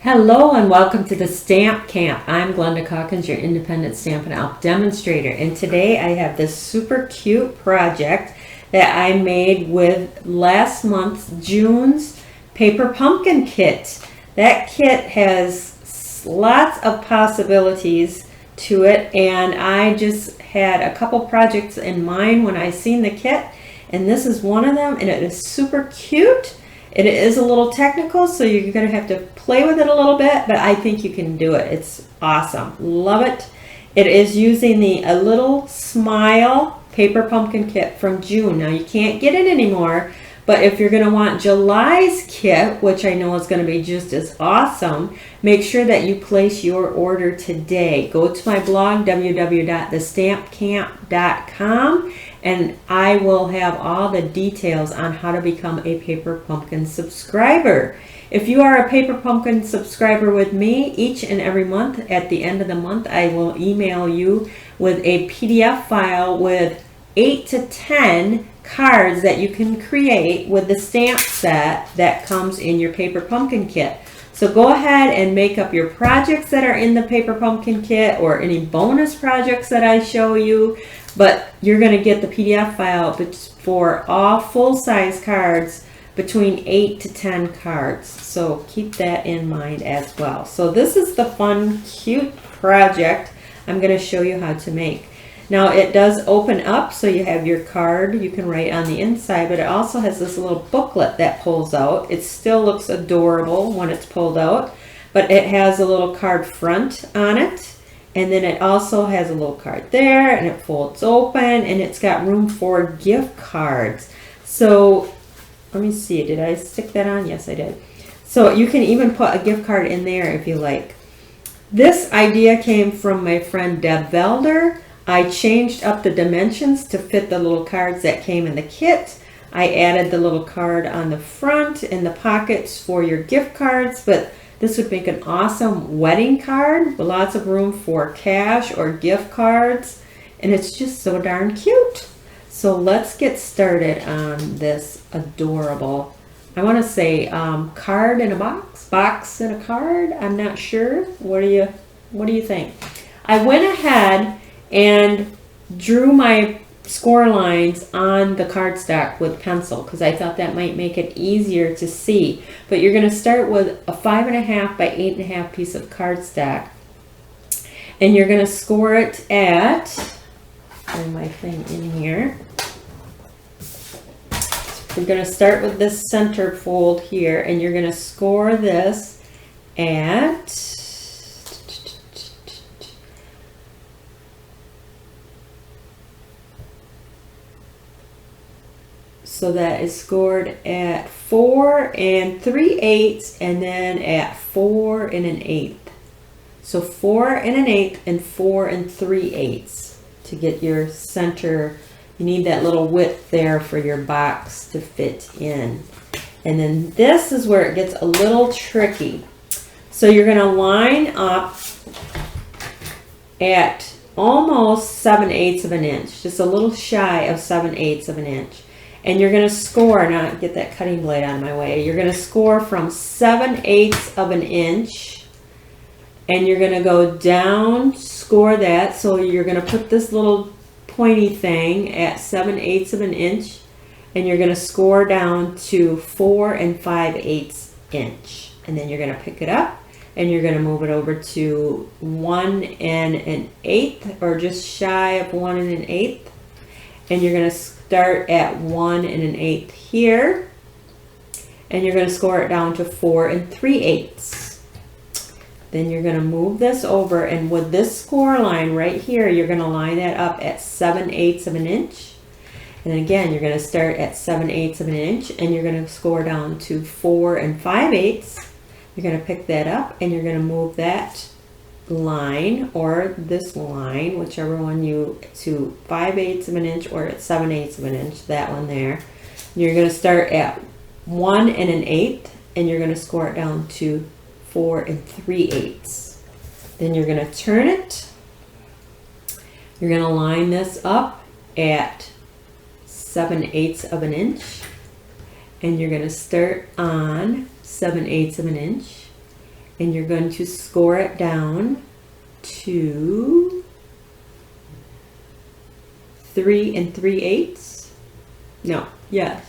Hello and welcome to the Stamp Camp. I'm Glenda Calkins, your independent Stampin' Up! Demonstrator, and today I have this super cute project that I made with last month's June's paper pumpkin kit. That kit has lots of possibilities to it, and I just had a couple projects in mind when I seen the kit, and this is one of them, and it is super cute. It is a little technical, so you're going to have to play with it a little bit, but I think you can do it. It's awesome. Love it. It is using the A Little Smile paper pumpkin kit from June. Now, you can't get it anymore, but if you're going to want July's kit, which I know is going to be just as awesome, make sure that you place your order today. Go to my blog, www.thestampcamp.com, and I will have all the details on how to become a Paper Pumpkin subscriber. If you are a Paper Pumpkin subscriber with me, each and every month, at the end of the month, I will email you with a PDF file with 8 to 10 cards that you can create with the stamp set that comes in your Paper Pumpkin kit. So go ahead and make up your projects that are in the Paper Pumpkin kit or any bonus projects that I show you, but you're going to get the PDF file for all full-size cards between 8 to 10 cards. So keep that in mind as well. So this is the fun, cute project I'm going to show you how to make. Now it does open up, so you have your card you can write on the inside, but it also has this little booklet that pulls out. It still looks adorable when it's pulled out, but it has a little card front on it, and then it also has a little card there, and it folds open, and it's got room for gift cards. So let me see, did I stick that on? Yes, I did. So you can even put a gift card in there if you like. This idea came from my friend Deb Velder. I changed up the dimensions to fit the little cards that came in the kit. I added the little card on the front and the pockets for your gift cards, but this would make an awesome wedding card with lots of room for cash or gift cards, and it's just so darn cute. So let's get started on this adorable, I want to say card in a box in a card. I'm not sure. What do you think? I went ahead and drew my score lines on the cardstock with pencil because I thought that might make it easier to see. But you're going to start with a 5.5 by 8.5 piece of cardstock, and you're going to score it at, bring my thing in here. We're going to start with this center fold here, and you're going to score this at, so that is scored at 4 3/8 and then at 4 1/8. So 4 1/8 and 4 3/8 to get your center. You need that little width there for your box to fit in. And then this is where it gets a little tricky. So you're going to line up at almost 7/8 of an inch, just a little shy of 7/8 of an inch. And you're going to score, now get that cutting blade out of my way, you're going to score from 7/8 of an inch, and you're going to go down, score that, so you're going to put this little pointy thing at 7/8 of an inch, and you're going to score down to 4 5/8 inch. And then you're going to pick it up, and you're going to move it over to 1 1/8, or just shy of 1 1/8, and you're going to start at 1 1/8 here, and you're going to score it down to 4 3/8. Then you're going to move this over, and with this score line right here, you're going to line that up at 7/8 of an inch. And again, you're going to start at 7/8 of an inch, and you're going to score down to 4 5/8. You're going to pick that up, and you're going to move that line or this line, whichever one you, to 5/8 of an inch or at 7/8 of an inch, that one there. You're going to start at 1 1/8, and you're going to score it down to 4 3/8. Then you're going to turn it. You're going to line this up at 7/8 of an inch, and you're going to start on 7/8 of an inch, and you're going to score it down to 3 3/8. No, yes.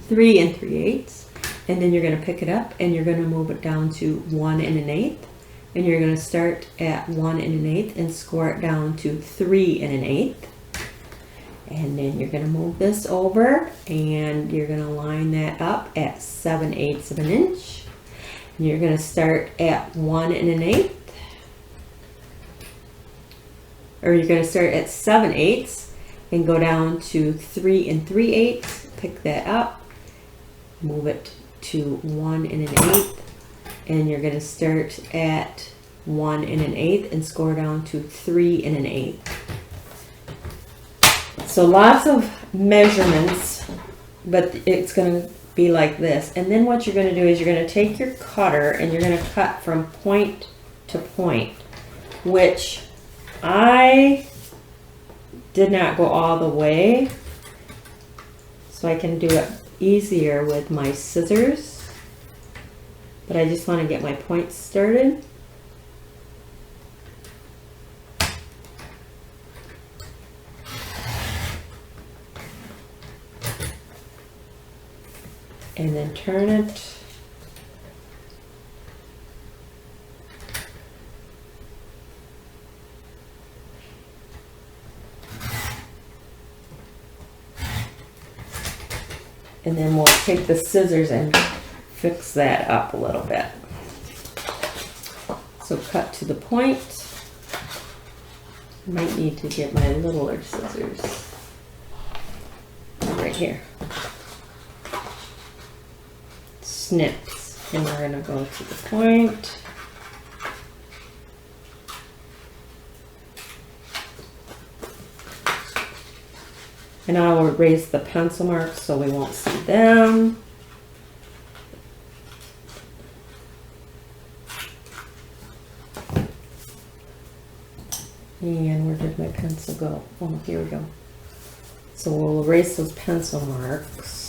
3 3/8. And then you're going to pick it up and you're going to move it down to 1 1/8. And you're going to start at 1 1/8 and score it down to 3 1/8. And then you're going to move this over and you're going to line that up at 7/8 of an inch. And you're going to start at 1 1/8. Or you're going to start at 7/8 and go down to 3 3/8. Pick that up, move it to 1 1/8, and you're going to start at 1 1/8 and score down to 3 1/8. So lots of measurements, but it's going to be like this. And then what you're going to do is you're going to take your cutter and you're going to cut from point to point, which I did not go all the way, so I can do it easier with my scissors, but I just want to get my points started. And then turn it. And then we'll take the scissors and fix that up a little bit. So cut to the point. Might need to get my littler scissors. Right here. Snips. And we're going to go to the point. And I will erase the pencil marks so we won't see them. And where did my pencil go? Oh, here we go. So we'll erase those pencil marks.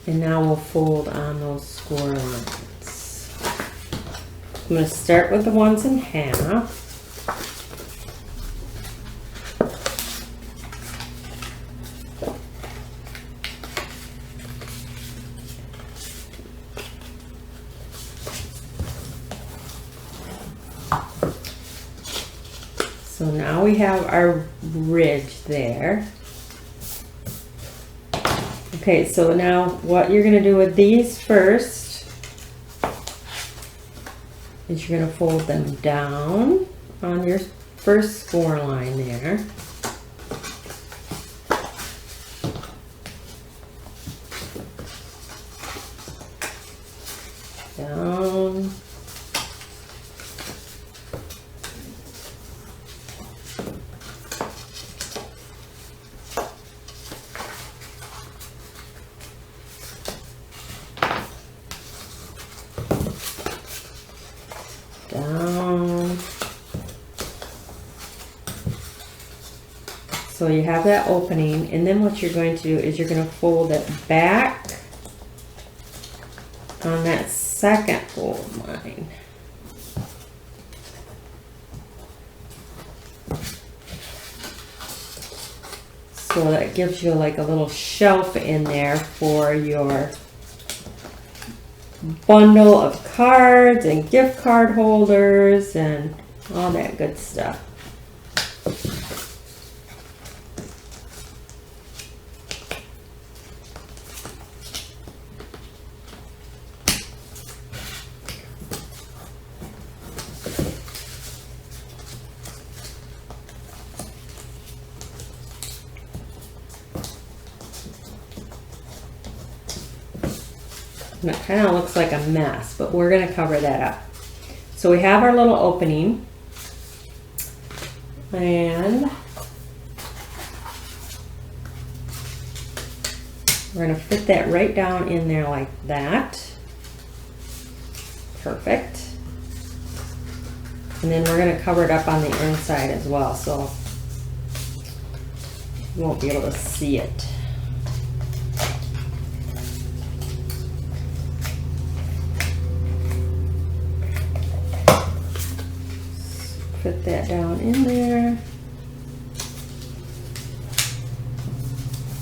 And now we'll fold on those score lines. I'm going to start with the ones in half. So now we have our ridge there. Okay, so now what you're going to do with these first is you're going to fold them down on your first score line there. Down. Down. So you have that opening, and then what you're going to do is you're going to fold it back on that second fold line. So that gives you like a little shelf in there for your bundle of cards and gift card holders and all that good stuff. And it kind of looks like a mess, but we're going to cover that up. So we have our little opening, And we're going to fit that right down in there like that. Perfect. And then we're going to cover it up on the inside as well, so you won't be able to see it. Put that down in there.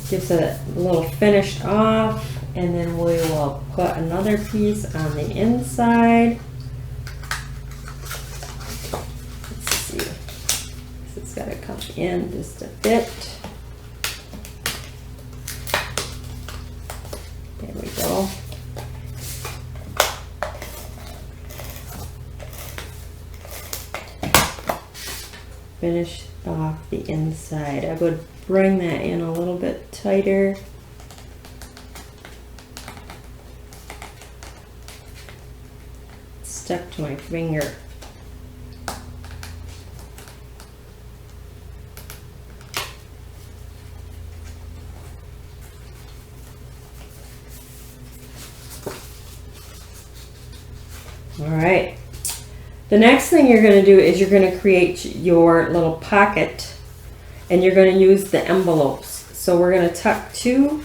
Gives it a little finished off, and then we will put another piece on the inside. Let's see. It's got to come in just a bit. There we go. Finish off the inside. I would bring that in a little bit tighter. Stuck to my finger. All right. The next thing you're going to do is you're going to create your little pocket, and you're going to use the envelopes. So we're going to tuck two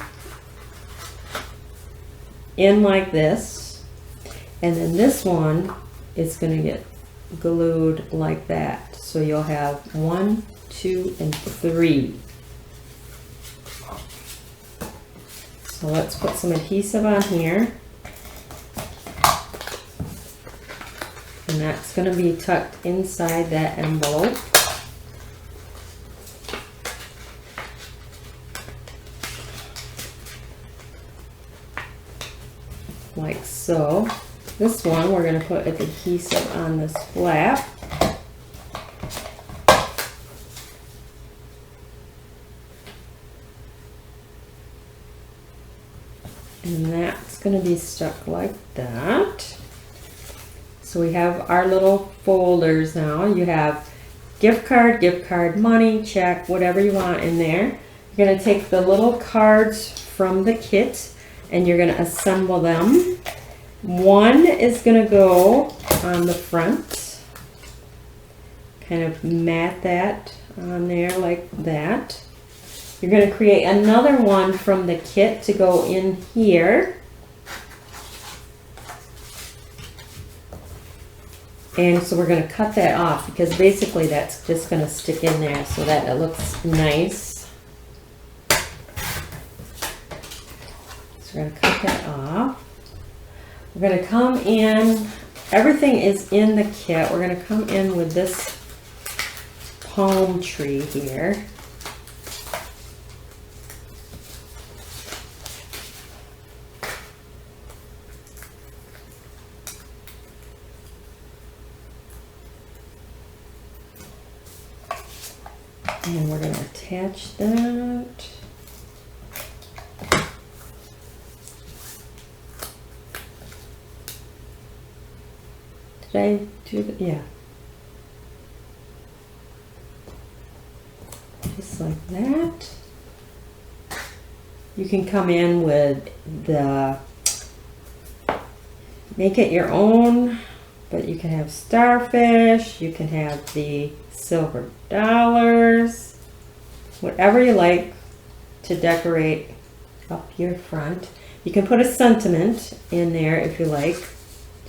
in like this, and then this one is going to get glued like that. So you'll have 1, 2, and 3. So let's put some adhesive on here. And that's going to be tucked inside that envelope. Like so. This one we're going to put adhesive on this flap. And that's going to be stuck like that. So we have our little folders now. You have gift card, money, check, whatever you want in there. You're going to take the little cards from the kit and you're going to assemble them. One is going to go on the front. Kind of mat that on there like that. You're going to create another one from the kit to go in here. And so we're going to cut that off because basically that's just going to stick in there so that it looks nice. So we're going to cut that off. We're going to come in, everything is in the kit. We're going to come in with this palm tree here. And we're going to attach that. Did I do that? Yeah. Just like that. You can come in with the, make it your own, but you can have starfish, you can have the silver dollars, whatever you like to decorate up your front. You can put a sentiment in there if you like,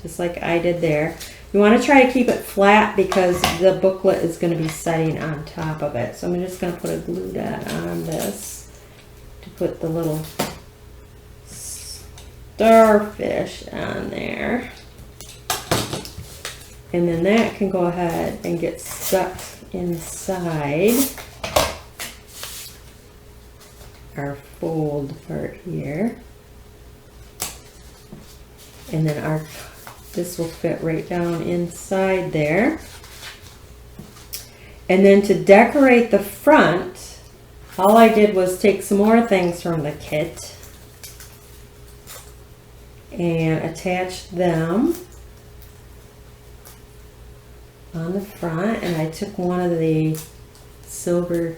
just like I did there. You want to try to keep it flat because the booklet is going to be setting on top of it. So I'm just going to put a glue dot on this to put the little starfish on there. And then that can go ahead and get stuck inside our fold part here. And then this will fit right down inside there. And then to decorate the front, all I did was take some more things from the kit and attach them on the front, and I took one of the silver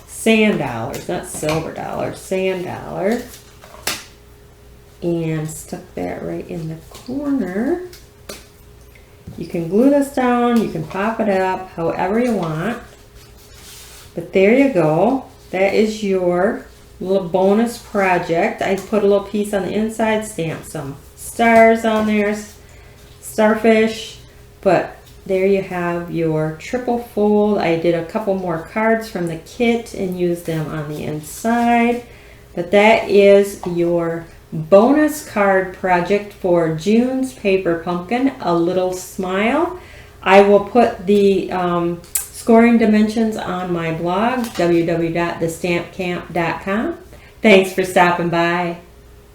sand dollars, not silver dollars, sand dollars. And stuck that right in the corner. You can glue this down, you can pop it up however you want. But there you go. That is your little bonus project. I put a little piece on the inside, stamped some stars on there, starfish, but there you have your triple fold. I did a couple more cards from the kit and used them on the inside. But that is your bonus card project for June's Paper Pumpkin, A Little Smile. I will put the scoring dimensions on my blog, www.thestampcamp.com. Thanks for stopping by.